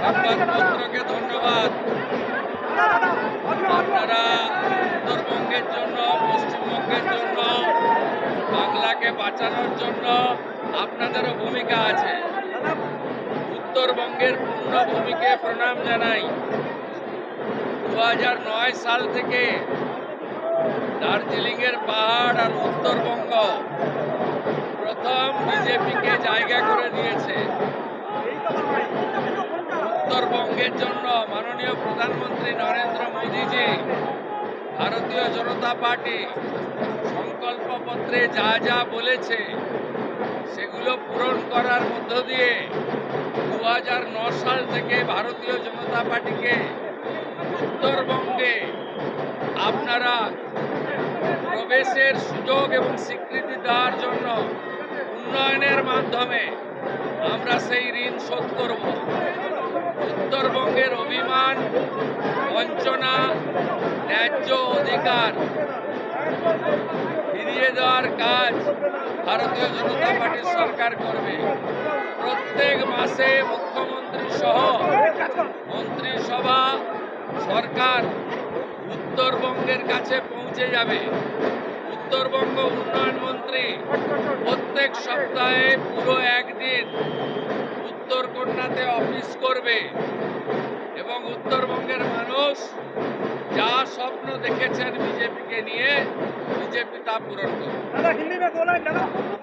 সংবাদপত্রকে ধন্যবাদ। আপনারা উত্তরবঙ্গের জন্য, পশ্চিমবঙ্গের জন্য, বাংলাকে বাঁচানোর জন্য আপনাদেরও ভূমিকা আছে। উত্তরবঙ্গের পূর্ণভূমিকে প্রণাম জানাই। 2009 সাল থেকে দার্জিলিংয়ের পাহাড় আর উত্তরবঙ্গ প্রথম বিজেপিকে জায়গা করে দিয়েছে। উত্তরবঙ্গের জন্য মাননীয় প্রধানমন্ত্রী নরেন্দ্র মোদীজি, ভারতীয় জনতা পার্টি সংকল্পপত্রে যা যা বলেছে সেগুলো পূরণ করার মধ্য দিয়ে 2009 সাল থেকে ভারতীয় জনতা পার্টিকে উত্তরবঙ্গে আপনারা প্রবেশের সুযোগ এবং স্বীকৃতি দেওয়ার জন্য উন্নয়নের মাধ্যমে আমরা সেই ঋণ শোধ করব। উত্তরবঙ্গের অভিমান, বঞ্চনা, ন্যায্য অধিকার ফিরিয়ে দেওয়ার কাজ ভারতীয় জনতা পার্টির সরকার করবে। প্রত্যেক মাসে মুখ্যমন্ত্রী সহ মন্ত্রিসভা, সরকার উত্তরবঙ্গের কাছে পৌঁছে যাবে। উত্তরবঙ্গ উন্নয়ন মন্ত্রী প্রত্যেক সপ্তাহে পুরো একদিন উত্তরকন্যাতে অফিস করবে এবং উত্তরবঙ্গের মানুষ যা স্বপ্ন দেখেছেন বিজেপিকে নিয়ে, বিজেপি তা পূরণ করবে।